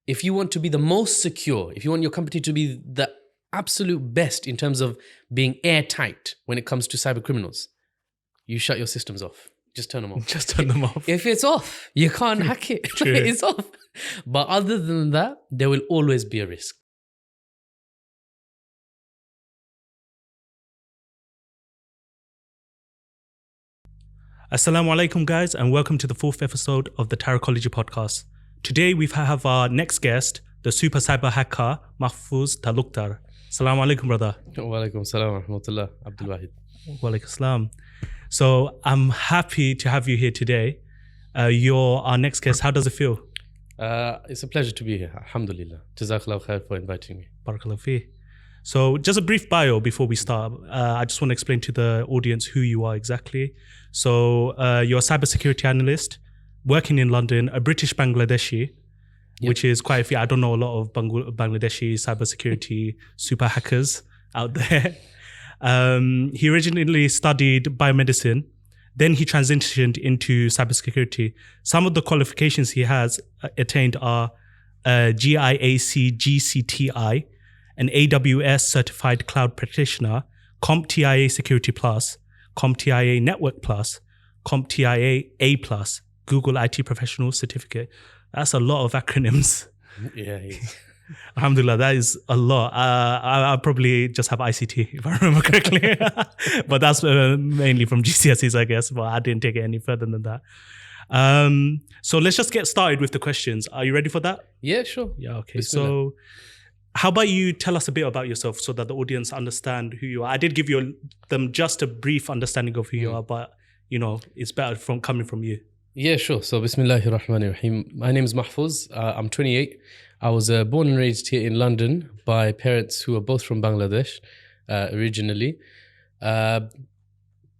if you want to be the most secure, if you want your company to be the absolute best in terms of being airtight when it comes to cyber criminals, you shut your systems off. Just turn them off. Just turn them off. If it's off, you can't hack it. True. It's off. But other than that, there will always be a risk. Assalamu alaikum, guys, and welcome to the 4th episode of the Tarikhology Podcast. Today we have our next guest, the super cyber hacker, Mahfuz Talukder. Assalamu alaikum, brother. Wa alaikum salam wa rahmatullah. Abdul Wahid. Wa alaikum salam. So I'm happy to have you here today. You're our next guest. How does it feel? It's a pleasure to be here. Alhamdulillah. Jazakallah khair for inviting me. Barakallahu fi. So just a brief bio before we start. I just want to explain to the audience who you are exactly. So you're a cybersecurity analyst working in London, a British Bangladeshi, which is quite a few. I don't know a lot of Bangladeshi cybersecurity super hackers out there. He originally studied biomedicine. Then he transitioned into cybersecurity. Some of the qualifications he has attained are GIAC GCTI, an AWS certified cloud practitioner, CompTIA Security Plus, CompTIA Network Plus, CompTIA A Plus, Google IT Professional Certificate. That's a lot of acronyms. Yeah. Alhamdulillah, that is a lot. I probably just have ICT, if I remember correctly. But that's mainly from GCSEs, I guess. But I didn't take it any further than that. So let's just get started with the questions. Are you ready for that? Yeah, sure. Yeah, okay. Bismillah. So how about you tell us a bit about yourself so that the audience understand who you are? I did give them just a brief understanding of who you are, but it's better coming from you. Yeah, sure. So, Bismillahir Rahmanir Rahim. My name is Mahfuz. I'm 28. I was born and raised here in London by parents who are both from Bangladesh originally.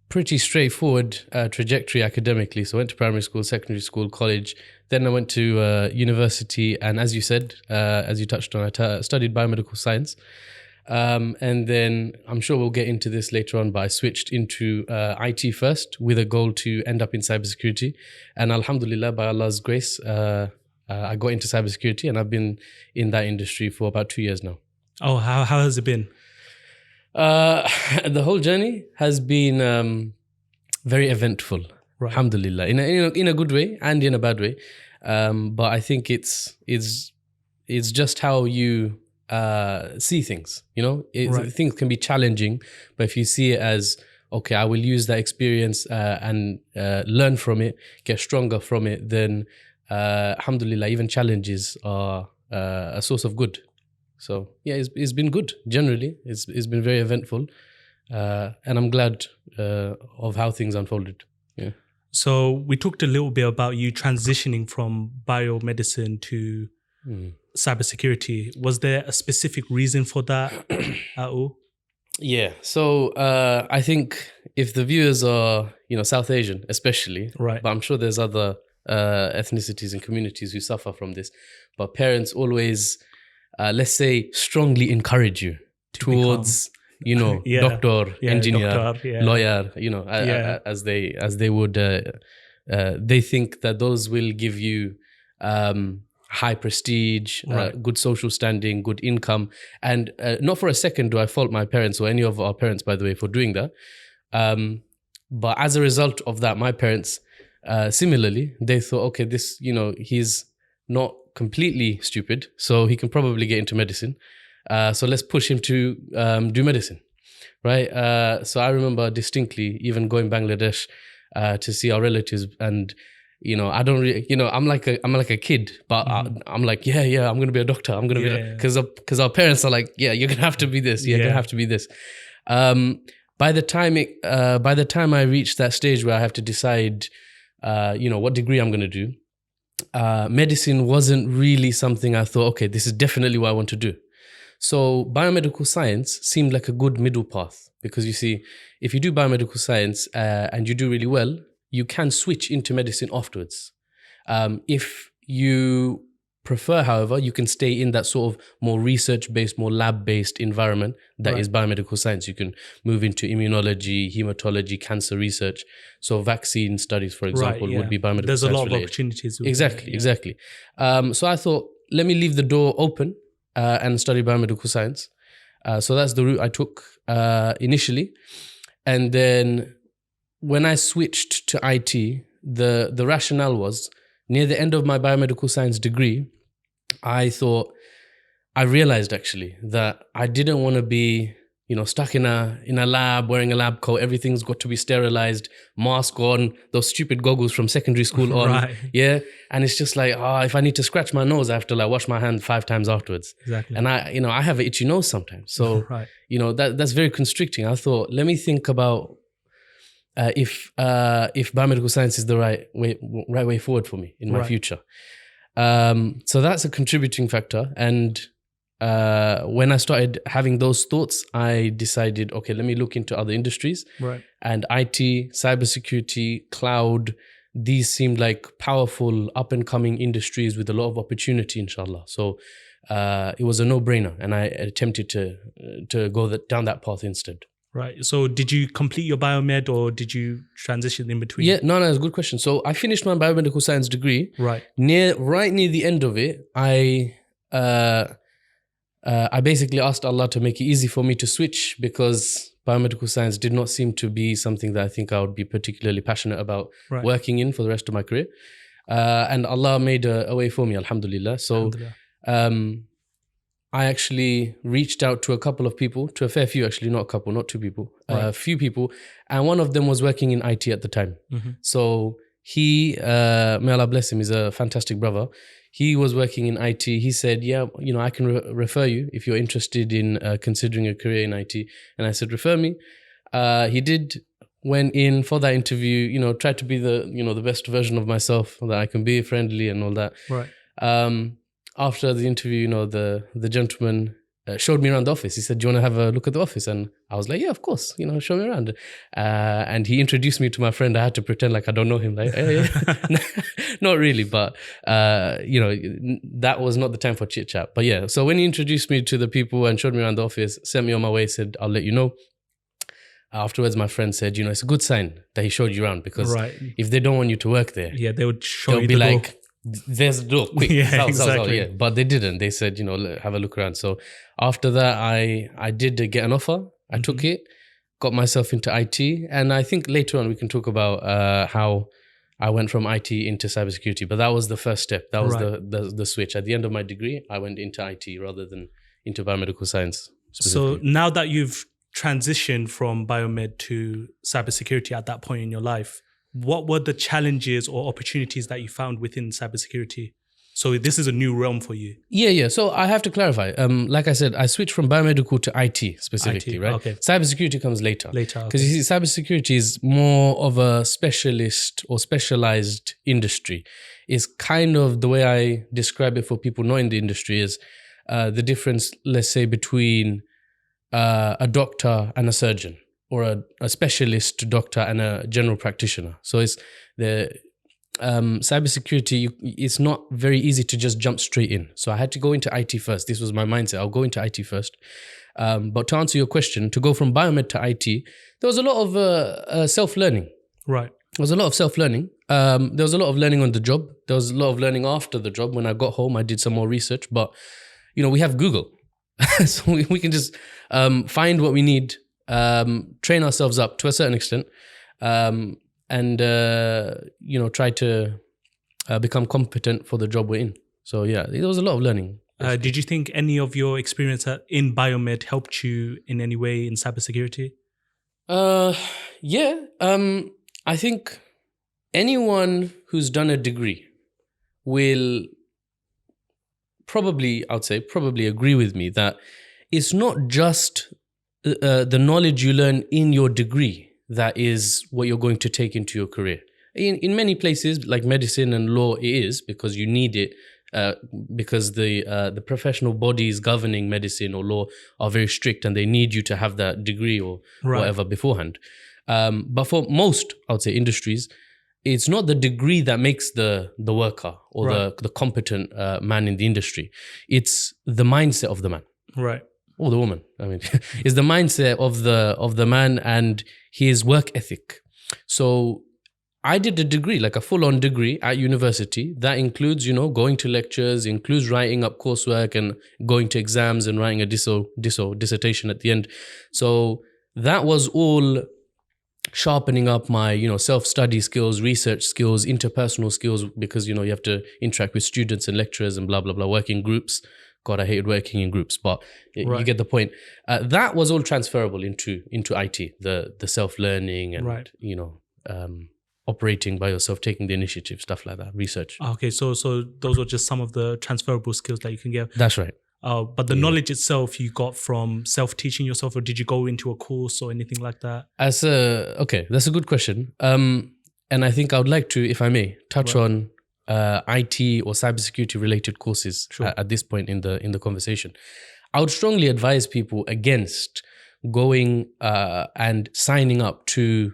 Pretty straightforward trajectory academically. So I went to primary school, secondary school, college. Then I went to university. And as you said, as you touched on, I studied biomedical science. And then I'm sure we'll get into this later on, but I switched into IT first with a goal to end up in cybersecurity. And alhamdulillah, by Allah's grace, I got into cybersecurity and I've been in that industry for about 2 years now. Oh, how has it been? The whole journey has been very eventful, right. Alhamdulillah, in a good way and in a bad way. But I think it's just how you see things. Right. Things can be challenging, but if you see it as, okay, I will use that experience and learn from it, get stronger from it, then alhamdulillah, even challenges are a source of good. So yeah, it's been good generally. It's been very eventful, and I'm glad of how things unfolded. Yeah. So we talked a little bit about you transitioning from biomedicine to cybersecurity. Was there a specific reason for that at all? Yeah. So I think if the viewers are South Asian especially, right, but I'm sure there's other ethnicities and communities who suffer from this, but parents always let's say strongly encourage you towards yeah, doctor, engineer, doctor, yeah, lawyer, yeah, as they would they think that those will give you high prestige, right, good social standing, good income. And not for a second do I fault my parents or any of our parents, by the way, for doing that. But as a result of that, my parents similarly, they thought, okay, this, he's not completely stupid, so he can probably get into medicine. So let's push him to do medicine, right? So I remember distinctly even going Bangladesh to see our relatives, and I don't really, I'm like a kid, but I'm like, yeah, I'm gonna be a doctor. I'm gonna be, because our parents are like, yeah, you're gonna have to be this. You're gonna have to be this. By the time I reached that stage where I have to decide, what degree I'm gonna do, medicine wasn't really something I thought, okay, this is definitely what I want to do. So biomedical science seemed like a good middle path, because you see, if you do biomedical science and you do really well, you can switch into medicine afterwards. If you prefer, however, you can stay in that sort of more research-based, more lab-based environment that is biomedical science. You can move into immunology, hematology, cancer research. So vaccine studies, for example, would be biomedical science. There's a lot related. of opportunities. Exactly. So I thought, let me leave the door open and study biomedical science. So that's the route I took initially. And then when I switched to IT, the rationale was, near the end of my biomedical science degree, I realized actually that I didn't want to be, stuck in a lab, wearing a lab coat. Everything's got to be sterilized, mask on, those stupid goggles from secondary school on. Right. Yeah. And it's just like, if I need to scratch my nose, I have to like wash my hand 5 times afterwards. Exactly. And I have an itchy nose sometimes. So, right. That's very constricting. I thought, let me think about if biomedical science is the right way forward for me in my future. So that's a contributing factor. And when I started having those thoughts, I decided, okay, let me look into other industries. Right. And IT, cybersecurity, cloud, these seemed like powerful up and coming industries with a lot of opportunity, inshallah. So it was a no-brainer, and I attempted to go down that path instead. Right. So did you complete your biomed, or did you transition in between? Yeah, no, it's a good question. So I finished my biomedical science degree. Right. Right near the end of it, I basically asked Allah to make it easy for me to switch, because biomedical science did not seem to be something that I think I would be particularly passionate about working in for the rest of my career. And Allah made a way for me, alhamdulillah. So I actually reached out to a couple of people, to a fair few actually, not a couple, not 2 people, a few people. And one of them was working in IT at the time. Mm-hmm. So he, may Allah bless him, is a fantastic brother. He was working in IT. He said, yeah, I can refer you if you're interested in considering a career in IT. And I said, refer me. He did, went in for that interview, tried to be the best version of myself that I can be, friendly and all that. Right. After the interview, the gentleman showed me around the office. He said, do you want to have a look at the office? And I was like, yeah, of course, show me around. And he introduced me to my friend. I had to pretend like I don't know him. Like, hey. Not really, but, that was not the time for chit chat. But yeah, so when he introduced me to the people and showed me around the office, sent me on my way, said, I'll let you know. Afterwards, my friend said, it's a good sign that he showed you around, because if they don't want you to work there, they would show they'll you be the like, door. There's the door, quick. Exactly. Yeah. But they didn't. They said, have a look around. So after that, I did get an offer. I took it, got myself into IT. And I think later on we can talk about how I went from IT into cybersecurity. But that was the first step. That was the switch. At the end of my degree, I went into IT rather than into biomedical science specifically. So now that you've transitioned from biomed to cybersecurity at that point in your life, what were the challenges or opportunities that you found within cybersecurity? So this is a new realm for you. Yeah. So I have to clarify. Like I said, I switched from biomedical to IT specifically, right? Okay. Cybersecurity comes later. Because okay. you see, cybersecurity is more of a specialist or specialized industry. It's kind of the way I describe it for people not in the industry is the difference, let's say, between a doctor and a surgeon, or a specialist doctor and a general practitioner. So it's the cybersecurity, it's not very easy to just jump straight in. So I had to go into IT first. This was my mindset. I'll go into IT first. But to answer your question, to go from biomed to IT, there was a lot of self-learning. Right. There was a lot of self-learning. There was a lot of learning on the job. There was a lot of learning after the job. When I got home, I did some more research. But, we have Google. So we can just find what we need, train ourselves up to a certain extent, and try to become competent for the job we're in. So yeah, there was a lot of learning. Did you think any of your experience in biomed helped you in any way in cybersecurity? Yeah. I think anyone who's done a degree will probably agree with me that it's not just the knowledge you learn in your degree that is what you're going to take into your career. In many places, like medicine and law, it is, because you need it, because the professional bodies governing medicine or law are very strict, and they need you to have that degree or whatever beforehand. But for most, I would say, industries, it's not the degree that makes the worker or the competent man in the industry. It's the mindset of the man. Right. Or the woman. I mean, it's the mindset of the man and his work ethic. So I did a degree, like a full-on degree at university. That includes, going to lectures, includes writing up coursework and going to exams and writing a dissertation at the end. So that was all sharpening up my, self-study skills, research skills, interpersonal skills, because, you have to interact with students and lecturers and blah, blah, blah, work in groups. God, I hated working in groups, but you get the point. That was all transferable into IT, the self-learning and, operating by yourself, taking the initiative, stuff like that, research. Okay, so those are just some of the transferable skills that you can get. That's right. But the knowledge itself you got from self-teaching yourself, or did you go into a course or anything like that? Okay, that's a good question. And I think I would like to, if I may, touch on IT or cybersecurity related courses at this point in the conversation. I would strongly advise people against going and signing up to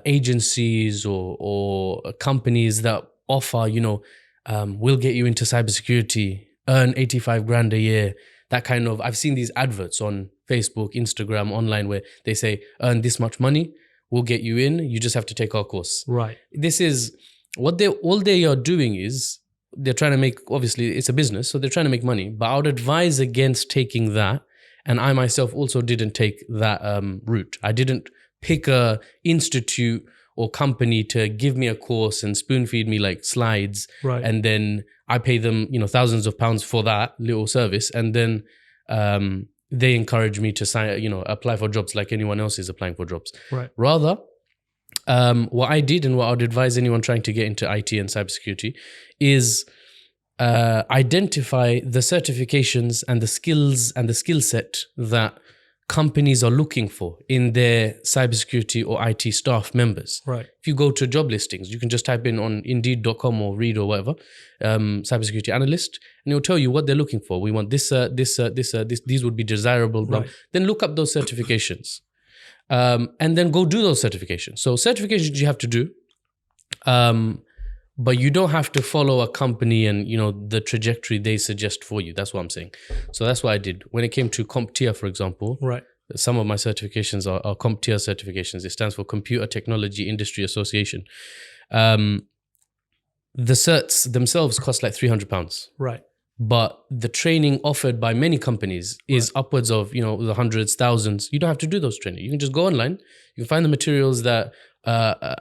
agencies or companies that offer, we'll get you into cybersecurity, earn 85 grand a year. That kind of, I've seen these adverts on Facebook, Instagram, online, where they say, earn this much money, we'll get you in, you just have to take our course. Right. This is what all they are doing is they're trying to make, obviously it's a business, so they're trying to make money, but I would advise against taking that. And I myself also didn't take that route. I didn't pick a institute or company to give me a course and spoon feed me like slides. Right. And then I pay them, thousands of pounds for that little service. And then they encourage me to sign, apply for jobs like anyone else is applying for jobs. Right. Rather, what I did and what I would advise anyone trying to get into IT and cybersecurity is identify the certifications and the skills and the skill set that companies are looking for in their cybersecurity or IT staff members. Right. If you go to job listings, you can just type in on Indeed.com or Read or whatever, cybersecurity analyst, and it'll tell you what they're looking for. We want this, these would be desirable. Right. Then look up those certifications, and then go do those certifications. So certifications you have to do, but you don't have to follow a company and, the trajectory they suggest for you. That's what I'm saying. So that's what I did. When it came to CompTIA, for example, right, some of my certifications are CompTIA certifications. It stands for Computer Technology Industry Association. The certs themselves cost like £300. Right. But the training offered by many companies is upwards of, the hundreds, thousands. You don't have to do those training. You can just go online. You can find the materials that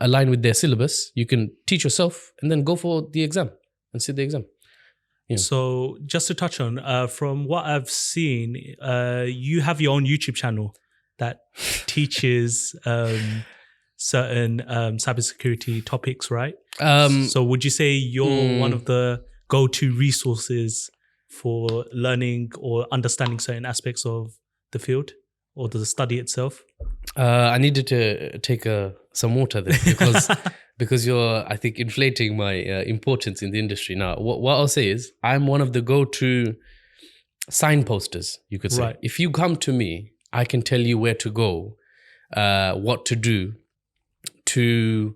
align with their syllabus. You can teach yourself and then go for the exam and sit the exam. Yeah. So just to touch on, from what I've seen, you have your own YouTube channel that teaches certain cybersecurity topics, right? So would you say you're one of the go-to resources for learning or understanding certain aspects of the field or the study itself? I needed to take some water there because you're, I think, inflating my importance in the industry. Now, what I'll say is I'm one of the go-to signposters, you could say. Right. If you come to me, I can tell you where to go, what to do to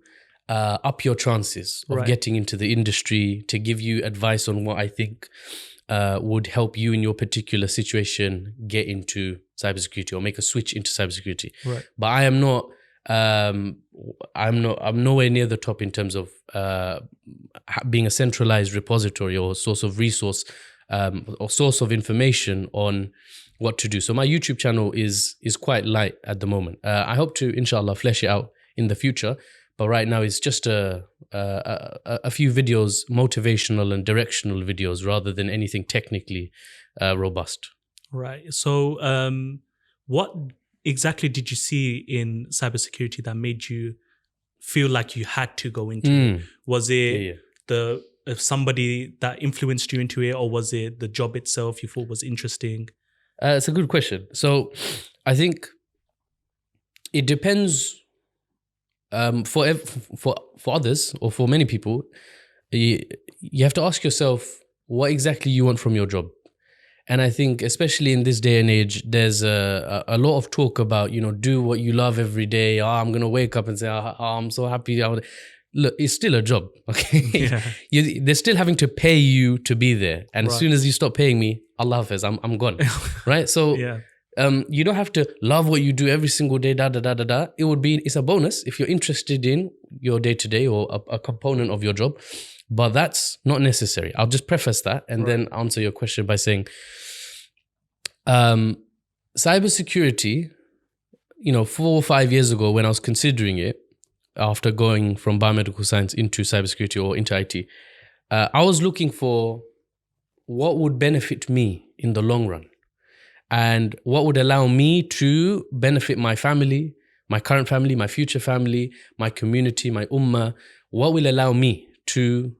up your chances of getting into the industry, to give you advice on what I think would help you in your particular situation get into cybersecurity or make a switch into cybersecurity. Right. But I am not. I'm nowhere near the top in terms of being a centralized repository or source of resource or source of information on what to do. So my YouTube channel is quite light at the moment. I hope to, inshallah, flesh it out in the future. But right now it's just a few videos, motivational and directional videos, rather than anything technically robust. Right. So what exactly did you see in cybersecurity that made you feel like you had to go into it? Was it somebody that influenced you into it, or was it the job itself you thought was interesting? It's a good question. So I think it depends. For others, or for many people, you have to ask yourself what exactly you want from your job. And I think, especially in this day and age, there's a lot of talk about, do what you love every day. I'm going to wake up and say, I'm so happy. Look, it's still a job, okay? Yeah. They're still having to pay you to be there. And as soon as you stop paying me, Allah Hafiz, I'm gone, right? So You don't have to love what you do every single day, It's a bonus if you're interested in your day-to-day or a component of your job, but that's not necessary. I'll just preface that and then answer your question by saying, cybersecurity, 4 or 5 years ago when I was considering it, after going from biomedical science into cybersecurity or into IT, I was looking for what would benefit me in the long run and what would allow me to benefit my family, my current family, my future family, my community, my ummah. What will allow me to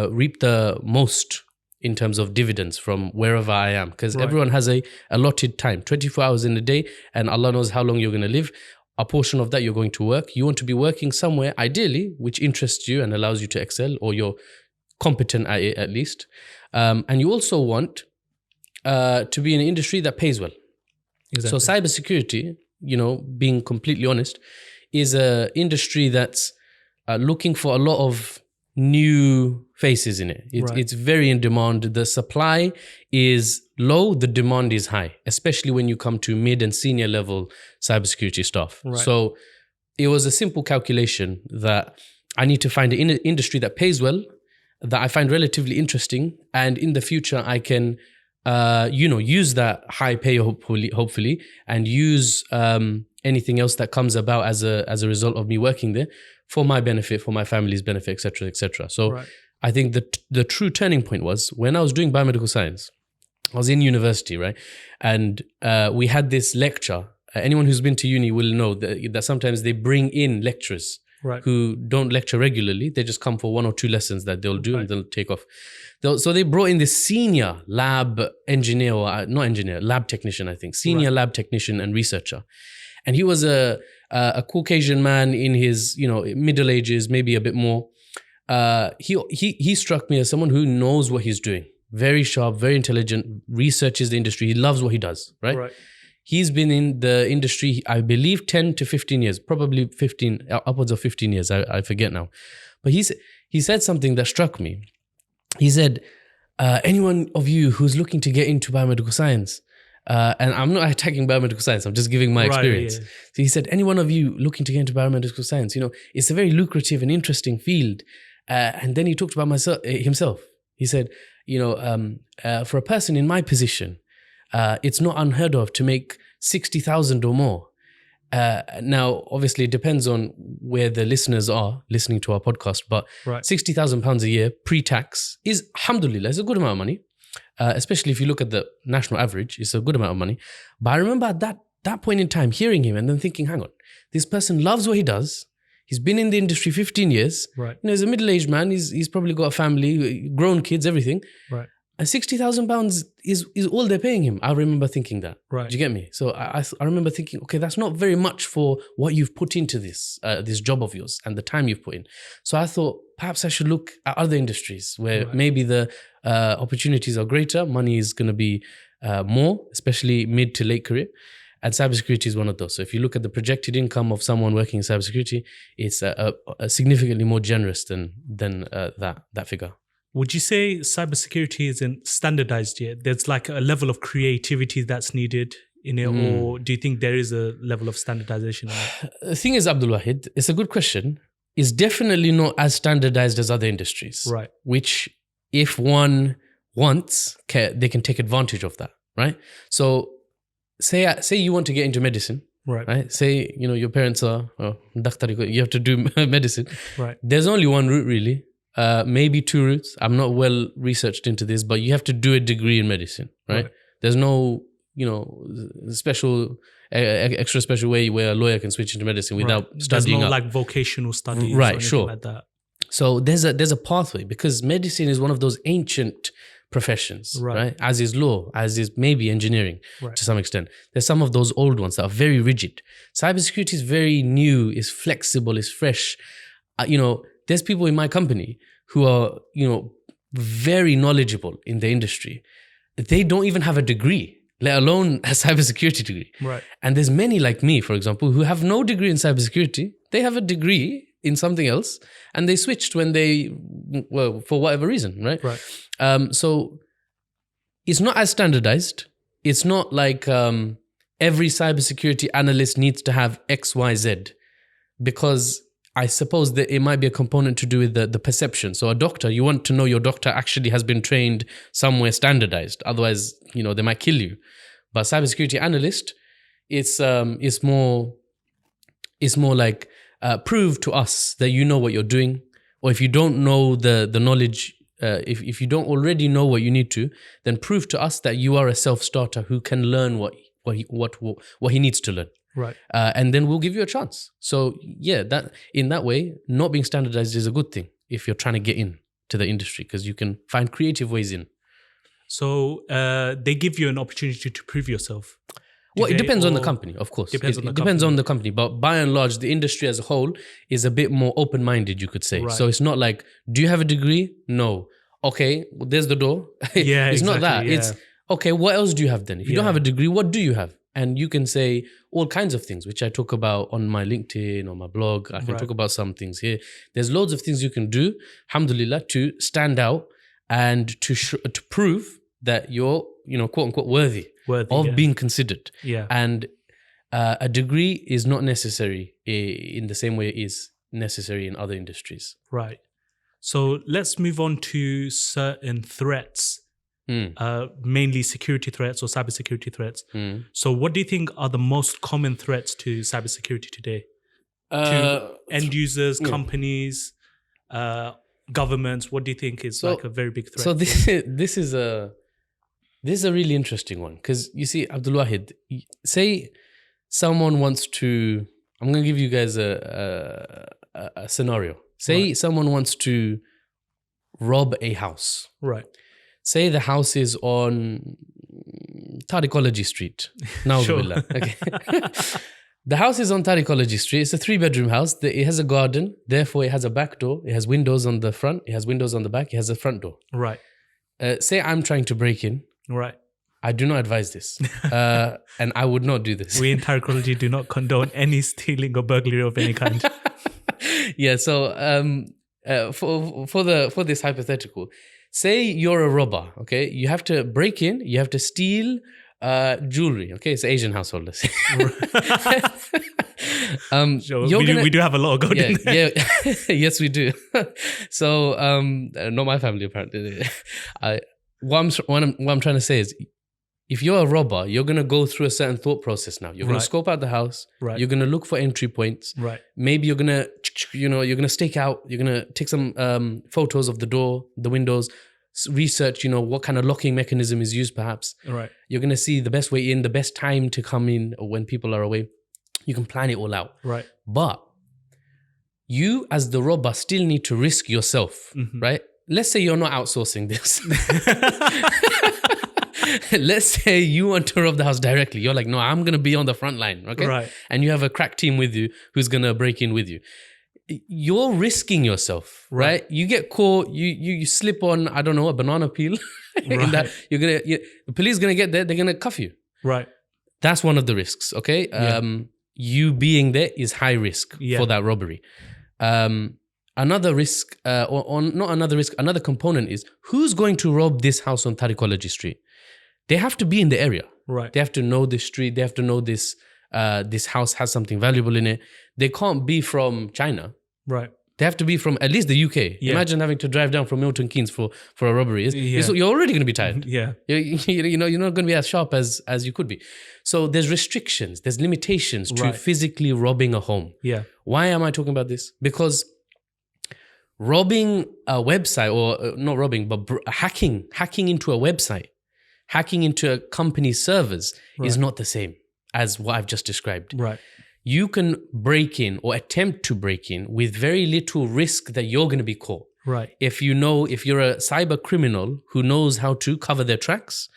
reap the most in terms of dividends from wherever I am? Because everyone has a allotted time, 24 hours in a day, and Allah knows how long you're going to live. A portion of that you're going to work. You want to be working somewhere, ideally, which interests you and allows you to excel, or you're competent at it at least. And you also want to be in an industry that pays well. Exactly. So cybersecurity, being completely honest, is an industry that's looking for a lot of new faces in it. It's very in demand. The supply is low, the demand is high, especially when you come to mid and senior level cybersecurity staff. So it was a simple calculation that I need to find an industry that pays well, that I find relatively interesting, and in the future I can use that high pay hopefully and use anything else that comes about as a result of me working there for my benefit, for my family's benefit, etc., etc. So I think the true turning point was when I was doing biomedical science. I was in university, right? And we had this lecture. Anyone who's been to uni will know that sometimes they bring in lecturers who don't lecture regularly. They just come for 1 or 2 lessons that they'll do and they'll take off. So they brought in this senior lab engineer, or not engineer, lab technician, I think, senior lab technician and researcher. And he was a Caucasian man in his, middle ages, maybe a bit more. He struck me as someone who knows what he's doing. Very sharp, very intelligent, researches the industry. He loves what he does, right? He's been in the industry, I believe, 10 to 15 years, probably 15, upwards of 15 years. I forget now. But he said something that struck me. He said, anyone of you who's looking to get into biomedical science, and I'm not attacking biomedical science, I'm just giving my experience. So he said, any one of you looking to get into biomedical science, it's a very lucrative and interesting field. And then he talked about himself. He said, for a person in my position, it's not unheard of to make 60,000 or more. Now, obviously, it depends on where the listeners are listening to our podcast, but £60,000 a year pre-tax is, alhamdulillah, it's a good amount of money. Especially if you look at the national average, it's a good amount of money. But I remember at that point in time, hearing him and then thinking, hang on, this person loves what he does. He's been in the industry 15 years. He's a middle-aged man. He's probably got a family, grown kids, everything. And £60,000 is all they're paying him. I remember thinking that. Do you get me? So I remember thinking, okay, that's not very much for what you've put into this job of yours and the time you've put in. So I thought perhaps I should look at other industries where maybe the opportunities are greater, money is going to be more, especially mid to late career. And cybersecurity is one of those. So if you look at the projected income of someone working in cybersecurity, it's significantly more generous than that figure. Would you say cybersecurity isn't standardized yet? There's like a level of creativity that's needed in it, or do you think there is a level of standardization in it? The thing is, Abdul Wahid, it's a good question. It's definitely not as standardized as other industries, which if one wants, they can take advantage of that, right? So say you want to get into medicine, right? Say, your parents are, you have to do medicine. There's only one route really. Maybe 2 routes. I'm not well researched into this, but you have to do a degree in medicine, right? There's no, extra special way where a lawyer can switch into medicine without studying. There's no like vocational studies, right? Or Sure. like that. So there's a pathway because medicine is one of those ancient professions, right? As is law, as is maybe engineering to some extent. There's some of those old ones that are very rigid. Cybersecurity is very new, is flexible, is fresh. There's people in my company who are, very knowledgeable in the industry. They don't even have a degree, let alone a cybersecurity degree. And there's many like me, for example, who have no degree in cybersecurity. They have a degree in something else and they switched when for whatever reason, right? So it's not as standardized. It's not like, every cybersecurity analyst needs to have XYZ, because I suppose that it might be a component to do with the perception. So a doctor, you want to know your doctor actually has been trained somewhere standardized. Otherwise, they might kill you. But cybersecurity analyst, it's more like prove to us that you know what you're doing. Or if you don't know the knowledge, if you don't already know what you need to, then prove to us that you are a self-starter who can learn what he needs to learn. Right. And then we'll give you a chance. So yeah, that in that way, not being standardized is a good thing if you're trying to get in to the industry, because you can find creative ways in. So they give you an opportunity to prove yourself. Well, it depends on the company, of course. It depends on the company. But by and large, the industry as a whole is a bit more open-minded, you could say. Right. So it's not like, do you have a degree? No. Okay, well, there's the door. Yeah, it's not that. yeah. It's, okay, what else do you have then? If you don't have a degree, what do you have? And you can say all kinds of things, which I talk about on my LinkedIn, on my blog. I can talk about some things here. There's loads of things you can do, alhamdulillah, to stand out and to prove that you're, quote unquote, worthy of being considered. Yeah. And a degree is not necessary in the same way it is necessary in other industries. Right. So let's move on to certain threats. Mainly security threats or cybersecurity threats. So what do you think are the most common threats to cybersecurity today? To end users, companies, governments, what do you think is like a very big threat? So this is a really interesting one, because you see, Abdul Wahid, say someone wants to, I'm going to give you guys a scenario. Say someone wants to rob a house. Right. Say the house is on Tarikhology Street. Na'udhu Okay. The house is on Tarikhology Street. It's a 3-bedroom house. It has a garden. Therefore, it has a back door. It has windows on the front. It has windows on the back. It has a front door. Right. Say I'm trying to break in. Right. I do not advise this. And I would not do this. We in Tarikhology do not condone any stealing or burglary of any kind. Yeah. So for this hypothetical, say you're a robber, okay? You have to break in, you have to steal jewelry, okay? It's an Asian household. We do have a lot of gold in there. Yeah, yes, we do. So, not my family, apparently. What I'm trying to say is, if you're a robber, you're going to go through a certain thought process now. You're going to scope out the house. Right. You're going to look for entry points. Right. Maybe you're going to, you're going to stake out. You're going to take some photos of the door, the windows, research, what kind of locking mechanism is used perhaps. Right. You're going to see the best way in, the best time to come in, or when people are away. You can plan it all out. Right. But you as the robber still need to risk yourself, right? Let's say you're not outsourcing this. Let's say you want to rob the house directly. You're like, no, I'm going to be on the front line, okay? Right. And you have a crack team with you who's going to break in with you. You're risking yourself, right? You get caught, you slip on, I don't know, a banana peel. In that the police going to get there, they're going to cuff you. Right. That's one of the risks, okay? You being there is high risk for that robbery. Another risk, another component is, who's going to rob this house on Tarikhology Street? They have to be in the area. Right. They have to know this street. They have to know this house has something valuable in it. They can't be from China. Right. They have to be from at least the UK. Yeah. Imagine having to drive down from Milton Keynes for a robbery. You're already going to be tired. Yeah. You're not going to be as sharp as you could be. So there's restrictions, there's limitations to physically robbing a home. Yeah. Why am I talking about this? Because robbing a website, or not robbing, but hacking into a website, hacking into a company's servers is not the same as what I've just described. Right. You can break in or attempt to break in with very little risk that you're going to be caught. Right. If you're a cyber criminal who knows how to cover their tracks,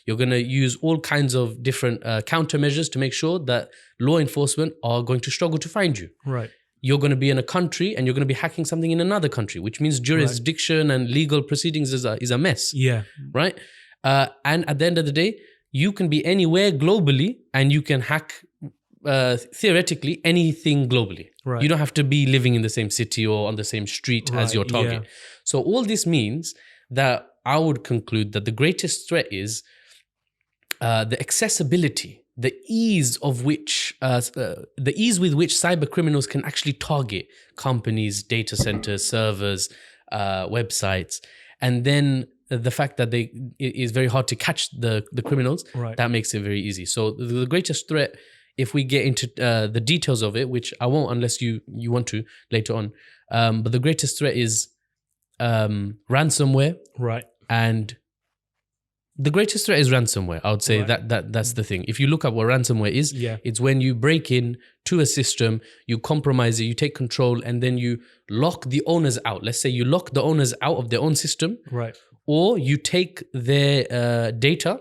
you're going to use all kinds of different countermeasures to make sure that law enforcement are going to struggle to find you. Right. You're going to be in a country and you're going to be hacking something in another country, which means jurisdiction and legal proceedings is a mess. Yeah. Right. And at the end of the day, you can be anywhere globally and you can hack theoretically anything globally. Right. You don't have to be living in the same city or on the same street as your target. Yeah. So all this means that I would conclude that the greatest threat is the accessibility the ease with which cyber criminals can actually target companies, data centers, servers, websites, and then the fact that it is very hard to catch the criminals, that makes it very easy. So the greatest threat, if we get into the details of it, which I won't unless you want to later on, but the greatest threat is ransomware. Right. And the greatest threat is ransomware. I would say that's the thing. If you look at what ransomware is, it's when you break in to a system, you compromise it, you take control, and then you lock the owners out. Let's say you lock the owners out of their own system. Right. Or you take their data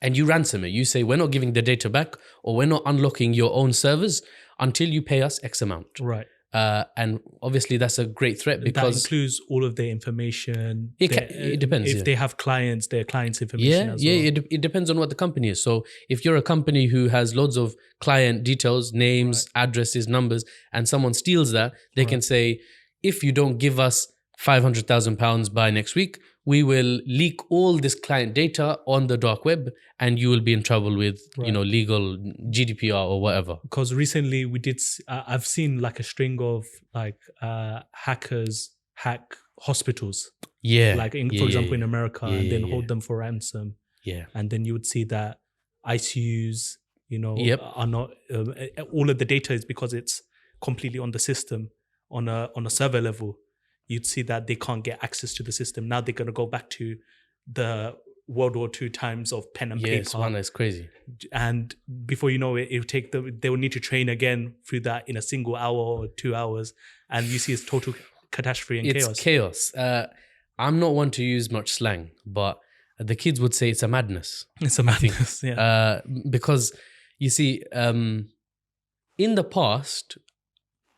and you ransom it. You say, we're not giving the data back, or we're not unlocking your own servers until you pay us X amount. Right. And obviously that's a great threat because that includes all of their information. It depends. If they have clients, their clients' information as well. It depends on what the company is. So if you're a company who has loads of client details, names, addresses, numbers, and someone steals that, they can say, if you don't give us £500,000 by next week, we will leak all this client data on the dark web, and you will be in trouble with legal GDPR or whatever. Because recently I've seen like a string of hackers hack hospitals. Yeah. Like for example in America, and then hold them for ransom. Yeah. And then you would see that ICUs, are not all of the data is because it's completely on the system on a server level. You'd see that they can't get access to the system. Now they're going to go back to the World War II times of pen and paper. Yes, man, that's crazy. And before you know it, they will need to train again through that in a single hour or 2 hours. And you see it's total catastrophe and chaos. It's chaos. I'm not one to use much slang, but the kids would say it's a madness. It's a madness, yeah. Because you see, in the past,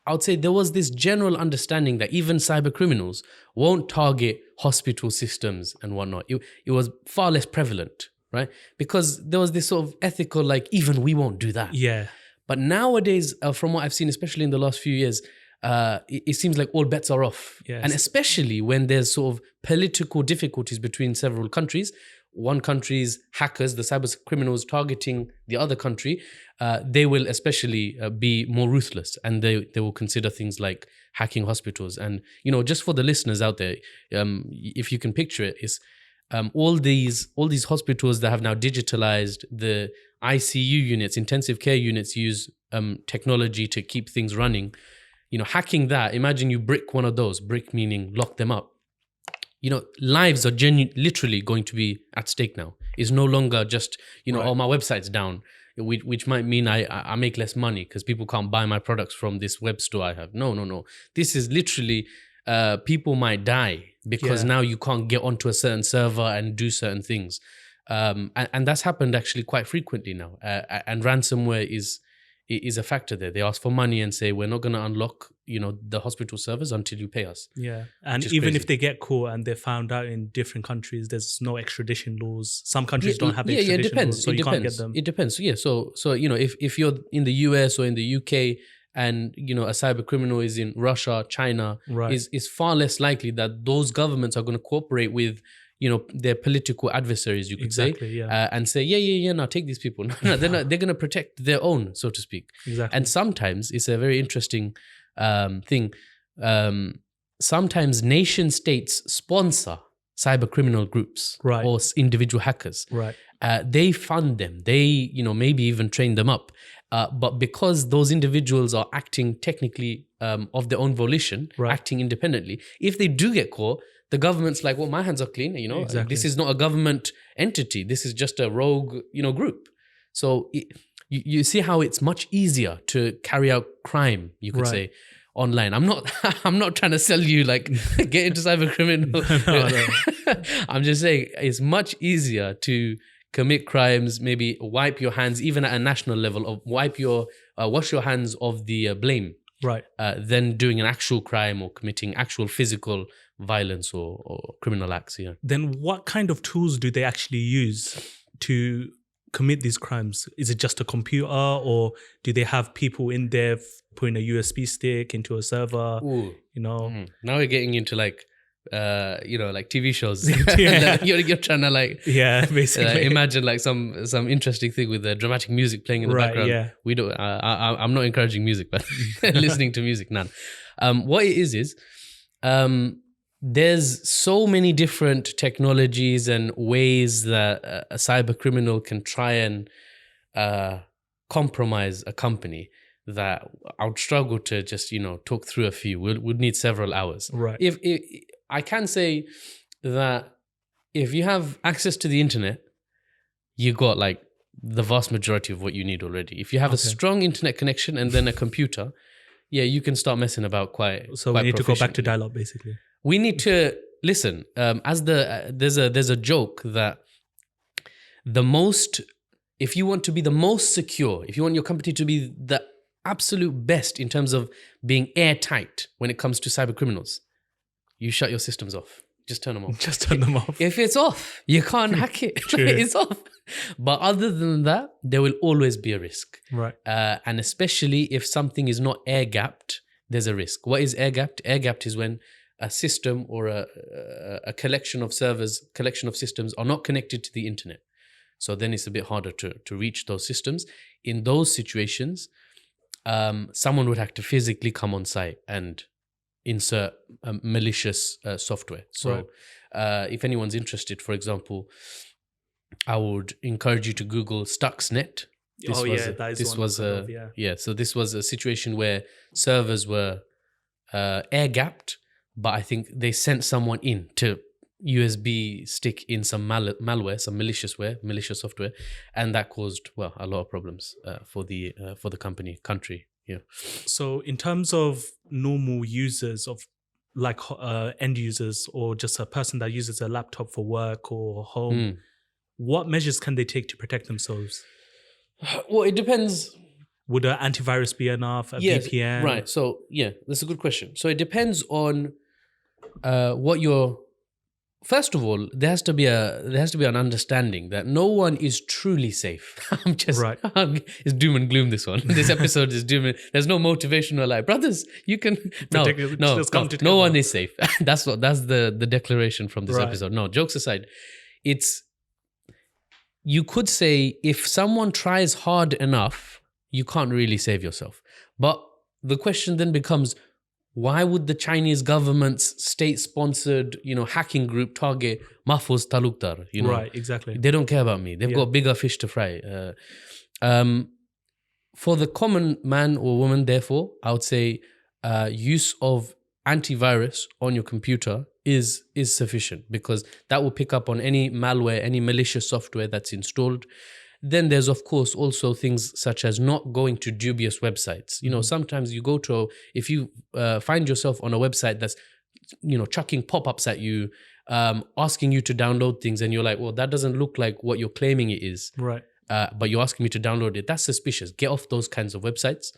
I would say there was this general understanding that even cyber criminals won't target hospital systems and whatnot. It was far less prevalent, right? Because there was this sort of ethical, like, even we won't do that. Yeah. But nowadays, from what I've seen, especially in the last few years, it seems like all bets are off. Yes. And especially when there's sort of political difficulties between several countries, one country's hackers, the cyber criminals targeting the other country, they will especially be more ruthless, and they will consider things like hacking hospitals. And, just for the listeners out there, if you can picture it, is all these hospitals that have now digitalized, the ICU units, intensive care units, use technology to keep things running. Hacking that, imagine you brick one of those, brick meaning lock them up. Lives are literally going to be at stake now. It's no longer just, oh, my website's down, which might mean I make less money because people can't buy my products from this web store I have. No. This is literally, people might die because now you can't get onto a certain server and do certain things. And that's happened actually quite frequently now. And ransomware is a factor there. They ask for money and say, we're not going to unlock, the hospital servers until you pay us. Yeah. And even if they get caught and they're found out in different countries, there's no extradition laws. Some countries don't have extradition laws, so you can't get them. It depends. Yeah. So if you're in the US or in the UK and, a cyber criminal is in Russia, China, is far less likely that those governments are going to cooperate with their political adversaries, you could say, and say, now take these people. No, they're not. They're going to protect their own, so to speak. Exactly. And sometimes it's a very interesting thing. Sometimes nation states sponsor cyber criminal groups or individual hackers. Right. They fund them. They, maybe even train them up. But because those individuals are acting technically of their own volition, acting independently, if they do get caught, the government's like, well, my hands are clean. Exactly. This is not a government entity. This is just a rogue, group. So you see how it's much easier to carry out crime, you could say, online. I'm not trying to sell you like get into cyber criminal. No. I'm just saying it's much easier to commit crimes, maybe wipe your hands, even at a national level, of wash your hands of the blame. Than doing an actual crime or committing actual physical violence or criminal acts. Yeah. Then what kind of tools do they actually use to commit these crimes? Is it just a computer, or do they have people in there putting a USB stick into a server? Ooh. Now we're getting into like like TV shows. Yeah. You're trying to like basically. imagine like some interesting thing with the dramatic music playing in the background. Yeah. We don't. I'm not encouraging music, but listening to music, none. What it is there's so many different technologies and ways that a cyber criminal can try and compromise a company that I would struggle to just talk through a few. We'd need several hours. Right. If I can say that if you have access to the internet, you got like the vast majority of what you need already. If you have a strong internet connection and then a computer, you can start messing about quite. So we need to go back to dial-up, basically. We need to listen. There's a joke that if you want to be the most secure, if you want your company to be the absolute best in terms of being airtight when it comes to cyber criminals, you shut your systems off. Just turn them off. Just turn them off. If it's off, you can't hack it. It's off. But other than that, there will always be a risk. Right. And especially if something is not air-gapped, there's a risk. What is air-gapped? Air-gapped is when a system or a collection of servers, collection of systems are not connected to the internet. So then it's a bit harder to reach those systems. In those situations, someone would have to physically come on site and insert malicious software. So if anyone's interested, for example, I would encourage you to Google Stuxnet. So this was a situation where servers were air-gapped, but I think they sent someone in to USB stick in some malware, some malicious software, and that caused a lot of problems for the country. Yeah. So in terms of normal users of like end users or just a person that uses a laptop for work or home, what measures can they take to protect themselves? Well, it depends. Would an antivirus be enough? A VPN? Right. So that's a good question. So it depends on what your. First of all, there has to be an understanding that no one is truly safe. It's doom and gloom. This one, this episode is doom. There's no motivational like, brothers, you can. No one is safe. That's the declaration from this episode. No, jokes aside, you could say if someone tries hard enough, you can't really save yourself. But the question then becomes, why would the Chinese government's state-sponsored, hacking group target Mahfuz Talukder? Right, exactly. They don't care about me. They've got bigger fish to fry. For the common man or woman, therefore, I would say use of antivirus on your computer is sufficient, because that will pick up on any malware, any malicious software that's installed. Then there's, of course, also things such as not going to dubious websites. Sometimes you go to, if you find yourself on a website that's, chucking pop-ups at you, asking you to download things, and you're like, well, that doesn't look like what you're claiming it is. Right. But you're asking me to download it. That's suspicious. Get off those kinds of websites.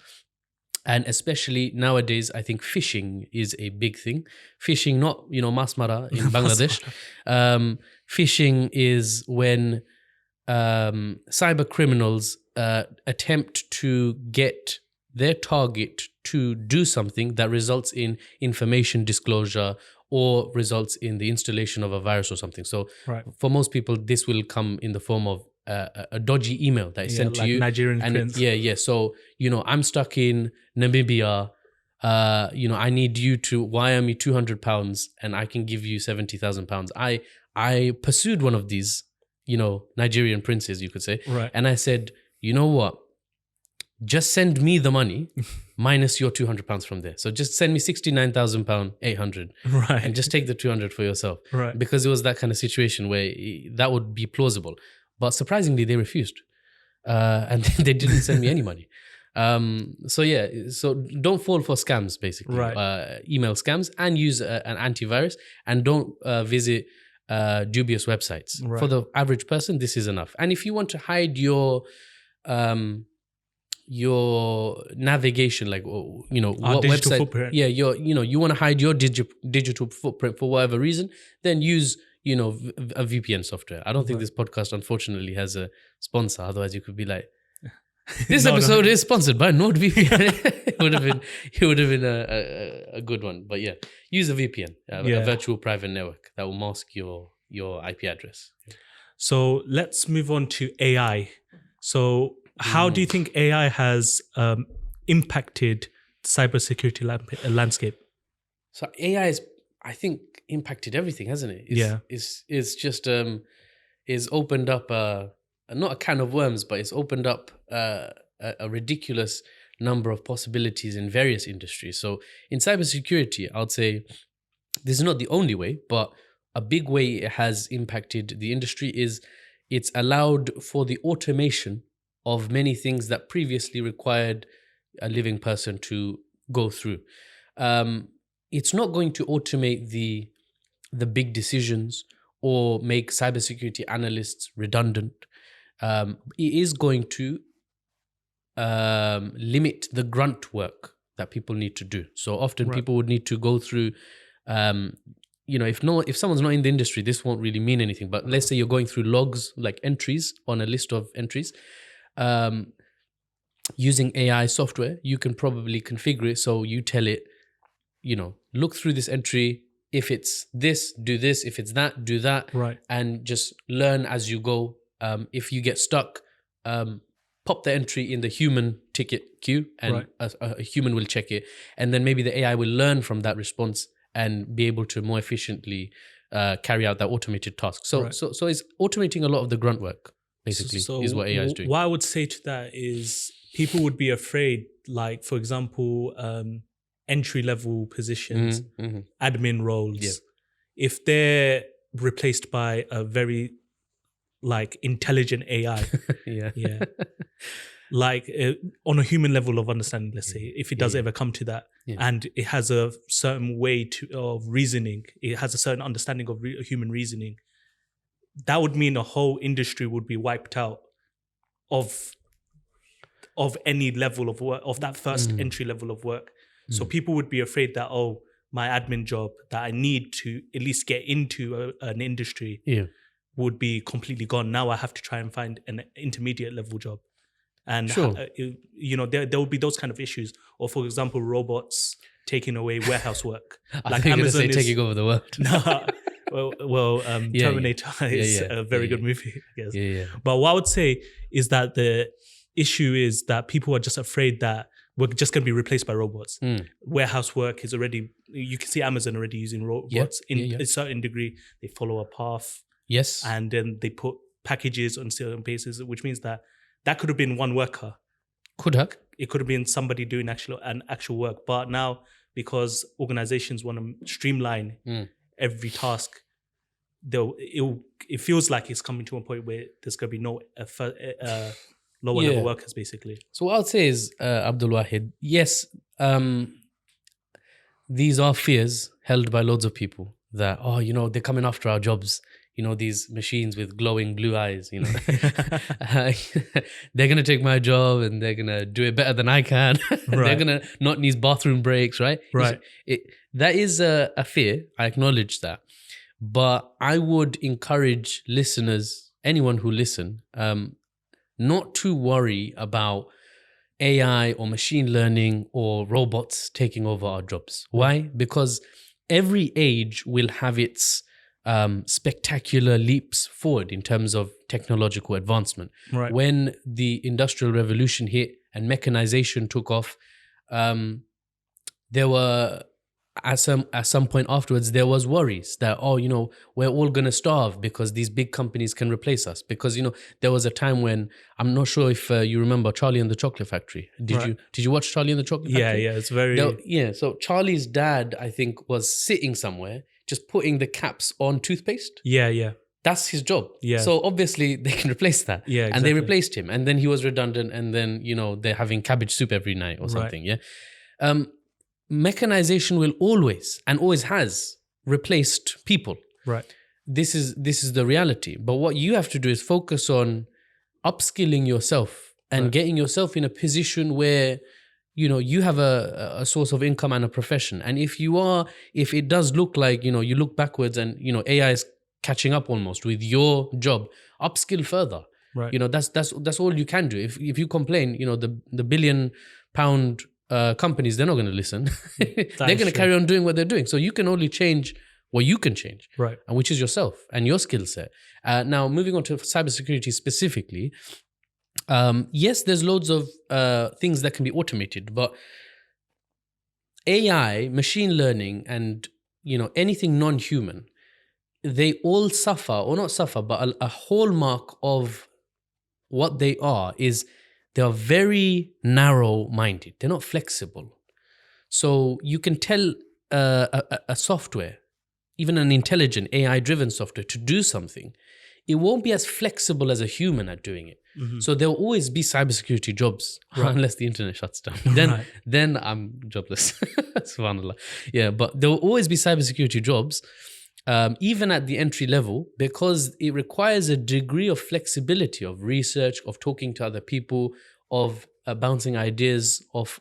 And especially nowadays, I think phishing is a big thing. Phishing, not, masmara in Bangladesh. Phishing is when cyber criminals attempt to get their target to do something that results in information disclosure or results in the installation of a virus or something. So for most people, this will come in the form of a dodgy email that is sent to you. Nigerian prince. So, I'm stuck in Namibia. I need you to wire me £200 and I can give you £70,000. I pursued one of these, Nigerian princes, you could say. Right. And I said, you know what? Just send me the money minus your £200 from there. So just send me £69,000, 800. Right. And just take the 200 for yourself. Right. Because it was that kind of situation where that would be plausible. But surprisingly, they refused. And they didn't send me any money. So don't fall for scams, basically. Right. Email scams, and use an antivirus, and don't visit dubious websites. Right. For the average person, this is enough. And if you want to hide your navigation, like what website, footprint. you want to hide your digital footprint for whatever reason, then use a VPN software. I don't think this podcast, unfortunately, has a sponsor. Otherwise, you could be like, This No, no. episode is sponsored by NordVPN. it would have been a good one. But yeah, use a VPN, a virtual private network that will mask your IP address. So let's move on to AI. So how do you think AI has impacted the cybersecurity landscape? So AI has, I think, impacted everything, hasn't it? It's just it's opened up not a can of worms, but it's opened up a ridiculous number of possibilities in various industries. So in cybersecurity, I would say this is not the only way, but a big way it has impacted the industry is it's allowed for the automation of many things that previously required a living person to go through. It's not going to automate the big decisions or make cybersecurity analysts redundant. It is going to limit the grunt work that people need to do. So often people would need to go through, if someone's not in the industry, this won't really mean anything. But let's say you're going through logs, like entries on a list of entries. Using AI software, you can probably configure it so you tell it, look through this entry. If it's this, do this. If it's that, do that. Right. And just learn as you go. If you get stuck, pop the entry in the human ticket queue, and a human will check it. And then maybe the AI will learn from that response and be able to more efficiently carry out that automated task. So it's automating a lot of the grunt work, basically, is what AI is doing. What I would say to that is people would be afraid, like, for example, entry-level positions, admin roles, if they're replaced by a very intelligent AI, on a human level of understanding, let's say, if it does ever come to that, and it has a certain way of reasoning, it has a certain understanding of human reasoning, that would mean a whole industry would be wiped out of any level of work, of that first entry level of work. So people would be afraid that, my admin job that I need to at least get into an industry would be completely gone. Now I have to try and find an intermediate level job. And, there would be those kind of issues. Or, for example, robots taking away warehouse work. I think Amazon is taking over the world. Terminator is a very good movie, I guess. But what I would say is that the issue is that people are just afraid that we're just going to be replaced by robots. Warehouse work is already, you can see Amazon already using robots in a certain degree. They follow a path. Yes. And then they put packages on certain bases, which means that could have been one worker. Could have. It could have been somebody doing actual work. But now, because organizations want to streamline every task, it feels like it's coming to a point where there's going to be no lower level workers, basically. So what I'll say is, Abdul Wahid, yes, these are fears held by loads of people that, they're coming after our jobs. These machines with glowing blue eyes, they're going to take my job and they're going to do it better than I can. They're going to not need bathroom breaks, right? Right. That is a fear. I acknowledge that. But I would encourage listeners, anyone who listen, not to worry about AI or machine learning or robots taking over our jobs. Why? Because every age will have its spectacular leaps forward in terms of technological advancement. Right. When the Industrial Revolution hit and mechanization took off, there were at some point afterwards there was worries that we're all going to starve because these big companies can replace us. Because there was a time when, I'm not sure if you remember Charlie and the Chocolate Factory. Did you watch Charlie and the Chocolate Factory? Yeah, it's very So Charlie's dad, I think, was sitting somewhere just putting the caps on toothpaste. Yeah. That's his job. Yeah. So obviously they can replace that. Yeah, exactly. And they replaced him. And then he was redundant. And then, they're having cabbage soup every night or something. Right. Yeah. Mechanization will always has replaced people. Right. This is the reality. But what you have to do is focus on upskilling yourself and getting yourself in a position where you have a source of income and a profession. And if it does look like, you look backwards and, AI is catching up almost with your job, upskill further. Right. You know, that's all you can do. If you complain, you know, the £1 billion companies, they're not going to listen. They're going to carry on doing what they're doing. So you can only change what you can change, right? And which is yourself and your skill set. Now, moving on to cybersecurity specifically, yes, there's loads of things that can be automated, but AI, machine learning, and you know, anything non-human, they all suffer, or not suffer, but a hallmark of what they are is they are very narrow-minded. They're not flexible. So you can tell a software, even an intelligent AI-driven software, to do something, it won't be as flexible as a human at doing it. Mm-hmm. So there'll always be cybersecurity jobs, Right. unless the internet shuts down. Right. Then I'm jobless. Subhanallah. Yeah, but there will always be cybersecurity jobs, even at the entry level, because it requires a degree of flexibility, of research, of talking to other people, of bouncing ideas of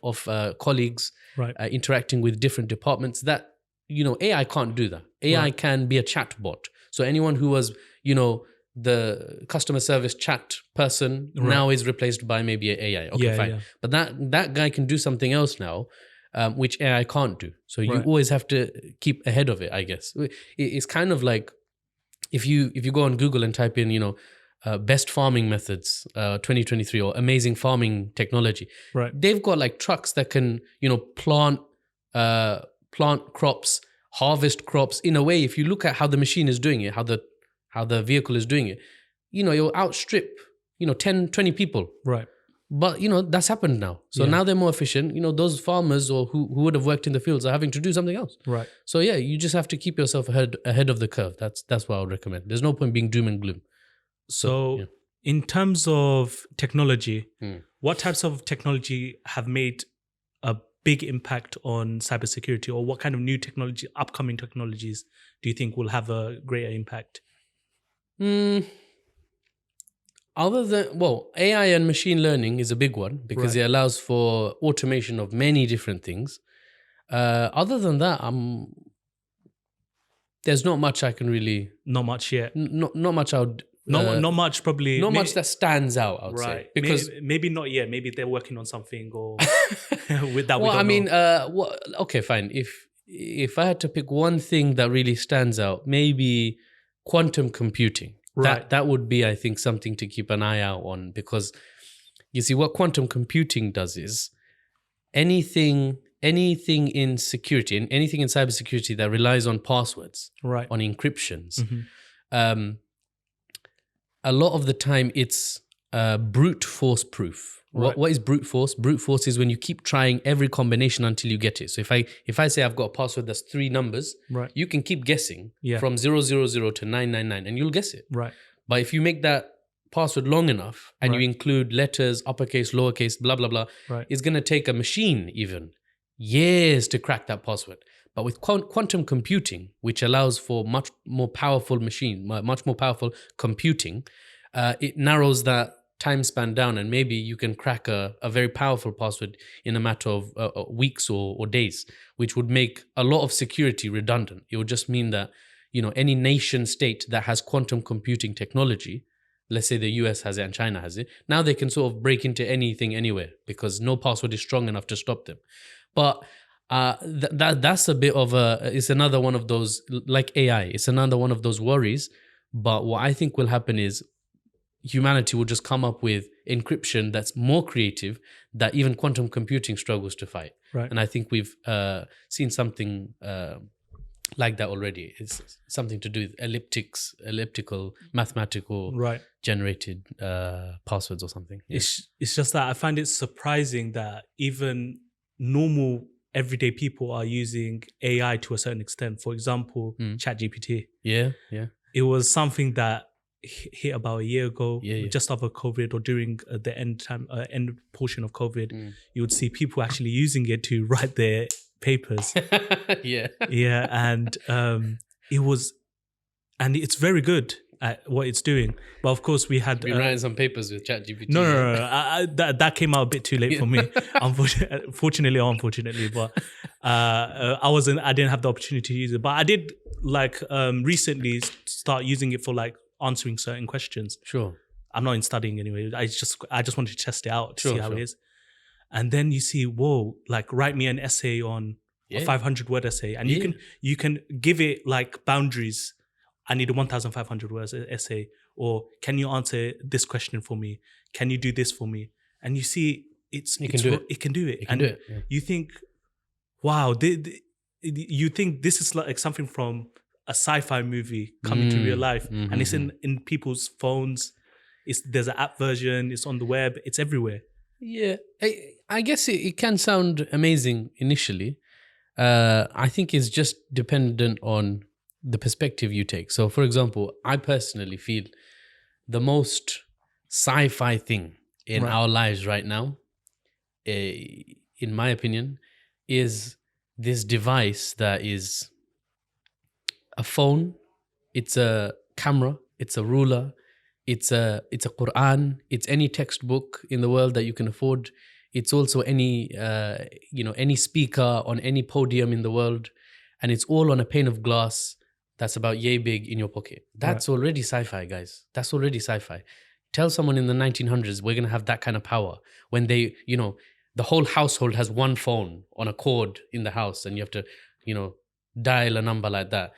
colleagues, Right. interacting with different departments. That, you know, AI can't do that. AI Right. can be a chatbot. So anyone who was, you know, the customer service chat person Right. now is replaced by maybe an AI. Okay, Yeah, fine. yeah. But that guy can do something else now, which AI can't do. So you Right. always have to keep ahead of it, I guess. It's kind of like if you go on Google and type in, you know, best farming methods 2023 or amazing farming technology. Right. They've got like trucks that can, you know, plant crops, harvest crops. In a way, if you look at how the machine is doing it, how the vehicle is doing it, you know, you'll outstrip, you know, 10, 20 people. Right. But, you know, that's happened now. So Yeah. now they're more efficient. You know, those farmers or who would have worked in the fields are having to do something else. Right. So yeah, you just have to keep yourself ahead of the curve. That's what I would recommend. There's no point being doom and gloom. So yeah. in terms of technology, Hmm. what types of technology have made a big impact on cybersecurity, or what kind of new technology, upcoming technologies, do you think will have a greater impact? Other than, well, AI and machine learning is a big one because Right. it allows for automation of many different things. Other than that, there's not much I can really, Not much yet. not much I would, Not much, probably. not May- much that stands out, I would say. Right. Because, maybe not yet. Maybe they're working on something, or with that. well, we I don't mean, know. okay, fine. If I had to pick one thing that really stands out, maybe quantum computing. Right. That would be, I think, something to keep an eye out on, because you see what quantum computing does is anything in security and anything in cybersecurity that relies on passwords, Right. on encryptions, Mhm. a lot of the time it's brute force proof. Right. What is brute force? Brute force is when you keep trying every combination until you get it. So if I say I've got a password that's 3 numbers, Right. you can keep guessing Yeah. from 000 to 999 and you'll guess it. Right. But if you make that password long enough and you Right. include letters, uppercase, lowercase, blah, blah, blah, Right. it's going to take a machine even years to crack that password. But with quantum computing, which allows for much more powerful much more powerful computing, it narrows that time span down, and maybe you can crack a very powerful password in a matter of weeks or days, which would make a lot of security redundant. It would just mean that, you know, any nation state that has quantum computing technology, let's say the US has it and China has it, now they can sort of break into anything anywhere because no password is strong enough to stop them. But that's a bit of it's another one of those, like AI, it's another one of those worries. But what I think will happen is humanity will just come up with encryption that's more creative that even quantum computing struggles to fight. Right. And I think we've seen something like that already. It's something to do with elliptical, mathematical Right. generated passwords or something. Yeah. It's just that I find it surprising that even normal everyday people are using AI to a certain extent. For example, ChatGPT. Yeah. It was something that hit about a year ago, Yeah. just after COVID, or during the end portion of COVID. You would see people actually using it to write their papers. Yeah. Yeah, and it's very good at what it's doing. But of course, we had Been writing some papers with ChatGPT. no. That came out a bit too late for me. Fortunately or unfortunately, but I didn't have the opportunity to use it. But I did recently start using it for like answering certain questions. Sure. I'm not in studying anyway. I just wanted to test it out to see how Sure. it is. And then you see, whoa, like write me an essay on a 500-word essay, and you can give it like boundaries. I need a 1,500 words essay, or can you answer this question for me? Can you do this for me? And you see, it can do it. You think, wow, you think this is like something from a sci-fi movie coming to real life, and it's in people's phones. There's an app version. It's on the web. It's everywhere. Yeah, I guess it can sound amazing initially. I think it's just dependent on the perspective you take. So, for example, I personally feel the most sci-fi thing in our lives right now, in my opinion, is this device that is a phone. It's a camera. It's a ruler. It's a Quran. It's any textbook in the world that you can afford. It's also any speaker on any podium in the world, and it's all on a pane of glass that's about yay big in your pocket. That's already sci-fi, guys. That's already sci-fi. Tell someone in the 1900s we're gonna have that kind of power when they, the whole household has one phone on a cord in the house, and you have to, dial a number like that.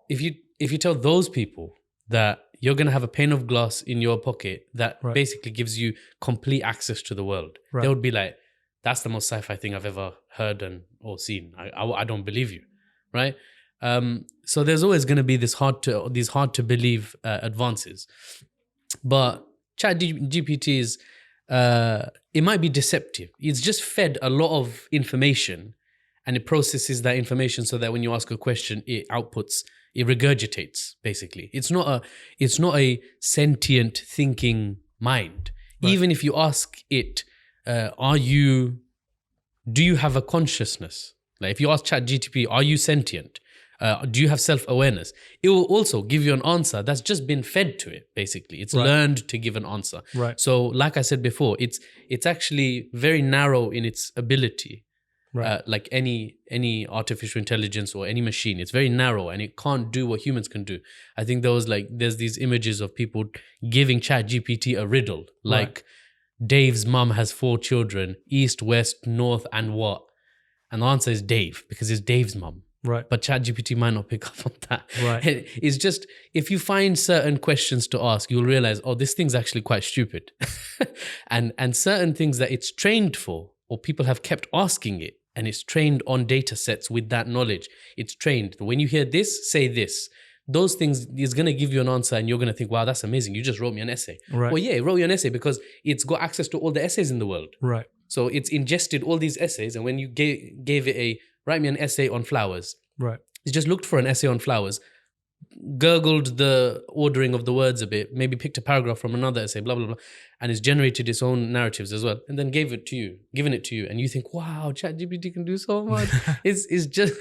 If you tell those people that you're going to have a pane of glass in your pocket that basically gives you complete access to the world, they would be like, that's the most sci-fi thing I've ever heard or seen. I don't believe you, right? So there's always going to be these hard to believe advances. But ChatGPT is, it might be deceptive. It's just fed a lot of information, and it processes that information so that when you ask a question, it regurgitates, basically. It's not a sentient thinking mind. Even if you ask it, do you have a consciousness? Like if you ask ChatGPT, are you sentient? Do you have self-awareness? It will also give you an answer that's just been fed to it, basically. It's learned to give an answer. Right. So like I said before, it's actually very narrow in its ability. Like any artificial intelligence or any machine, it's very narrow and it can't do what humans can do. I think there's these images of people giving ChatGPT a riddle, like Dave's mum has 4 children, east, west, north, and what? And the answer is Dave, because it's Dave's mum. Right. But ChatGPT might not pick up on that. Right. It's just, if you find certain questions to ask, you'll realize, oh, this thing's actually quite stupid. and certain things that it's trained for, or people have kept asking it, and it's trained on data sets with that knowledge. It's trained. When you hear this, say this. Those things is going to give you an answer, and you're going to think, wow, that's amazing. You just wrote me an essay. Right. Well, yeah, it wrote you an essay because it's got access to all the essays in the world. Right. So it's ingested all these essays, and when you gave it write me an essay on flowers. Right. It just looked for an essay on flowers, gurgled the ordering of the words a bit, maybe picked a paragraph from another essay, blah, blah, blah, and it's generated its own narratives as well, and then given it to you, and you think, wow, ChatGPT can do so much. It's just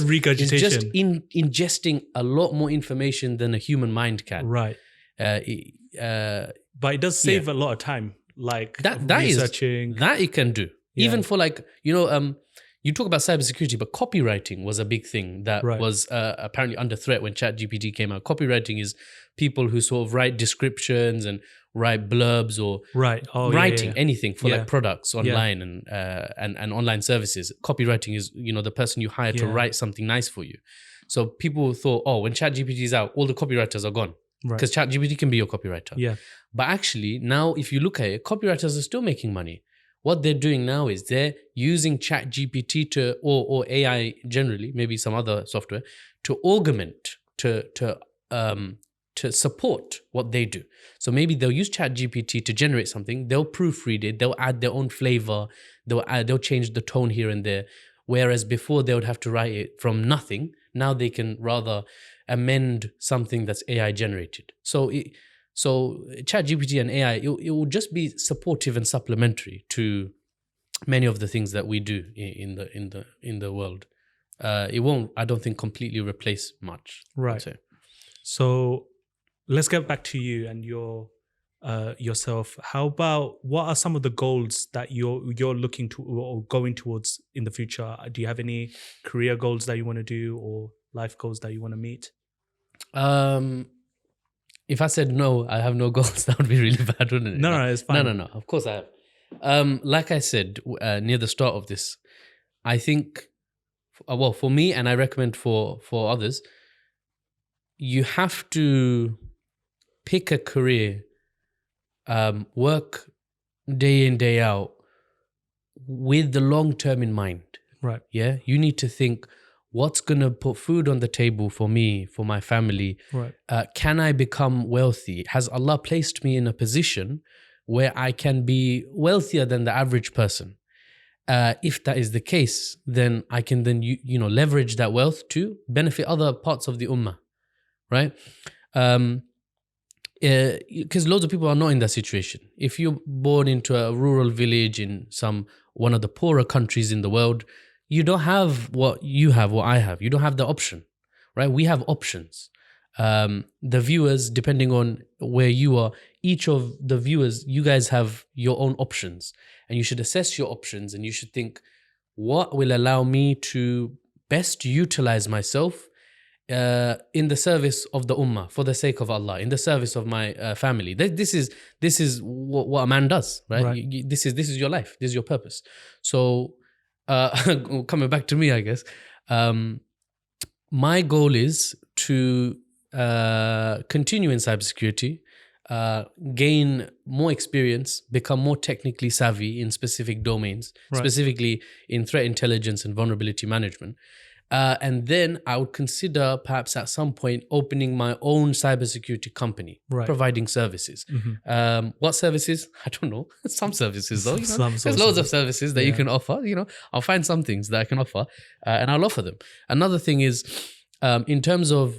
regurgitation. It's just ingesting a lot more information than a human mind can. Right. But it does save a lot of time, like researching. That it can do. Yeah. Even for you talk about cybersecurity, but copywriting was a big thing that was apparently under threat when ChatGPT came out. Copywriting is people who sort of write descriptions and write blurbs or writing anything for like products online and online services. Copywriting is, the person you hire to write something nice for you. So people thought, oh, when ChatGPT is out, all the copywriters are gone. Because ChatGPT can be your copywriter. Yeah. But actually, now if you look at it, copywriters are still making money. What they're doing now is they're using ChatGPT or AI generally, maybe some other software, to augment, to support what they do. So maybe they'll use ChatGPT to generate something. They'll proofread it. They'll add their own flavor. They'll change the tone here and there. Whereas before they would have to write it from nothing. Now they can rather amend something that's AI generated. So ChatGPT and AI, it will just be supportive and supplementary to many of the things that we do in the world. It won't, I don't think, completely replace much. Right. So let's get back to you and your yourself. How about, what are some of the goals that you're looking to or going towards in the future? Do you have any career goals that you want to do or life goals that you want to meet? If I said no, I have no goals, that would be really bad, wouldn't it? No, it's fine. No. Of course I have. Like I said near the start of this, I think, well, for me, and I recommend for others, you have to pick a career, work day in, day out with the long term in mind. Right. Yeah. You need to think, what's going to put food on the table for me, for my family? Right. Can I become wealthy? Has Allah placed me in a position where I can be wealthier than the average person? If that is the case, then I can then leverage that wealth to benefit other parts of the ummah, right? Because loads of people are not in that situation. If you're born into a rural village in one of the poorer countries in the world, you don't have what I have. You don't have the option, right? We have options. The viewers, depending on where you are, each of the viewers, you guys have your own options, and you should assess your options, and you should think, what will allow me to best utilize myself in the service of the ummah, for the sake of Allah, in the service of my family. This is what a man does, right? This is your life. This is your purpose. So, coming back to me, I guess, my goal is to continue in cybersecurity, gain more experience, become more technically savvy in specific domains, specifically in threat intelligence and vulnerability management. And then I would consider perhaps at some point opening my own cybersecurity company, providing services. Mm-hmm. What services? I don't know. Some services though. There's loads of services that you can offer. I'll find some things that I can offer, and I'll offer them. Another thing is, in terms of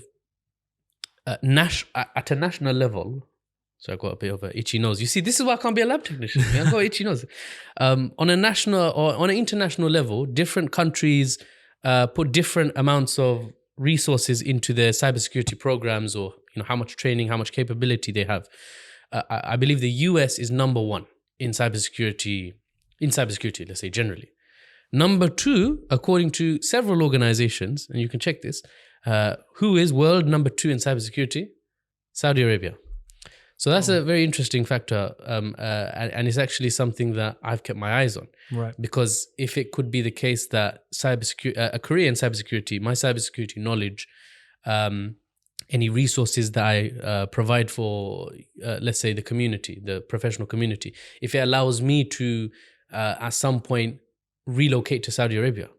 at a national level. So I got a bit of an itchy nose. You see, this is why I can't be a lab technician. I got an itchy nose. On a national or on an international level, different countries put different amounts of resources into their cybersecurity programs, or how much training, how much capability they have. I believe the US is number one in cybersecurity. Let's say generally. Number two, according to several organizations, and you can check this, who is world number 2 in cybersecurity? Saudi Arabia. So that's a very interesting factor, and it's actually something that I've kept my eyes on. Right. Because if it could be the case that a career in cybersecurity, my cybersecurity knowledge, any resources that I provide for, let's say, the community, the professional community, if it allows me to, at some point, relocate to Saudi Arabia,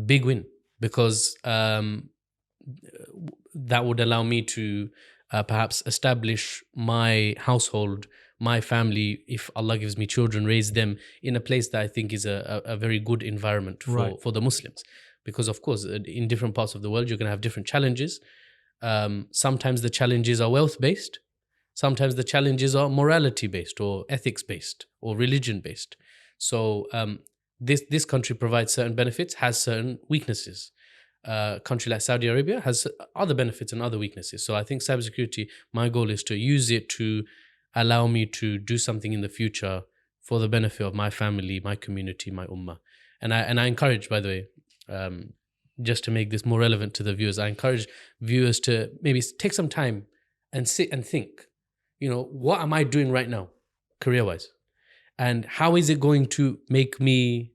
big win, because that would allow me to perhaps establish my household, my family, if Allah gives me children, raise them in a place that I think is a very good environment for the Muslims. Because of course, in different parts of the world, you're going to have different challenges. Sometimes the challenges are wealth-based. Sometimes the challenges are morality-based or ethics-based or religion-based. So this country provides certain benefits, has certain weaknesses. A country like Saudi Arabia has other benefits and other weaknesses. So I think cybersecurity, my goal is to use it to allow me to do something in the future for the benefit of my family, my community, my ummah. And I encourage, by the way, just to make this more relevant to the viewers, I encourage viewers to maybe take some time and sit and think, what am I doing right now, career-wise? And how is it going to make me,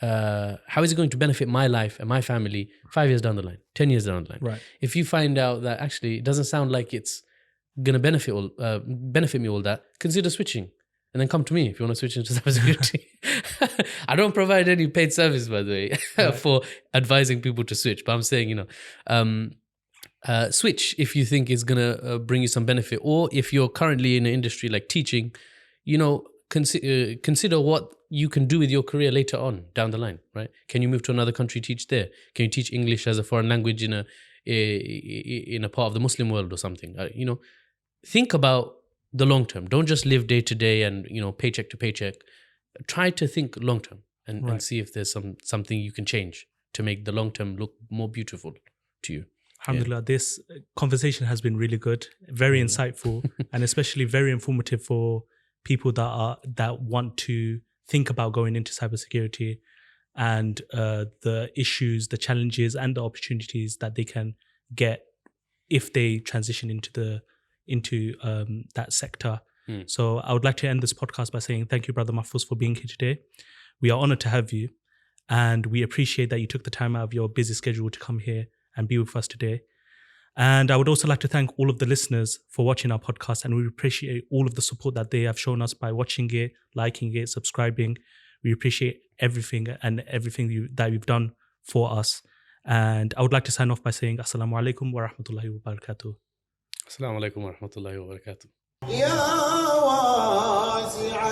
how is it going to benefit my life and my family 5 years down the line, 10 years down the line? Right. If you find out that actually it doesn't sound like it's going to benefit me all that, consider switching. And then come to me if you want to switch into cybersecurity. I don't provide any paid service, by the way, for advising people to switch. But I'm saying, switch if you think it's going to bring you some benefit. Or if you're currently in an industry like teaching, consider what you can do with your career later on down the line, right? Can you move to another country, teach there? Can you teach English as a foreign language in a part of the Muslim world or something? Think about the long term. Don't just live day to day and paycheck to paycheck. Try to think long term and see if there's something you can change to make the long term look more beautiful to you. Alhamdulillah, this conversation has been really good, very insightful, and especially very informative for people that want to think about going into cybersecurity, and the issues, the challenges, and the opportunities that they can get if they transition into into that sector. So I would like to end this podcast by saying thank you, Brother Mahfuz, for being here today. We are honored to have you, and we appreciate that you took the time out of your busy schedule to come here and be with us today. And I would also like to thank all of the listeners for watching our podcast, and we appreciate all of the support that they have shown us by watching it, liking it, subscribing. We appreciate everything that you've done for us. And I would like to sign off by saying Assalamu alaikum wa rahmatullahi wa barakatuh. Assalamu alaikum wa rahmatullahi wa barakatuh. يا واسع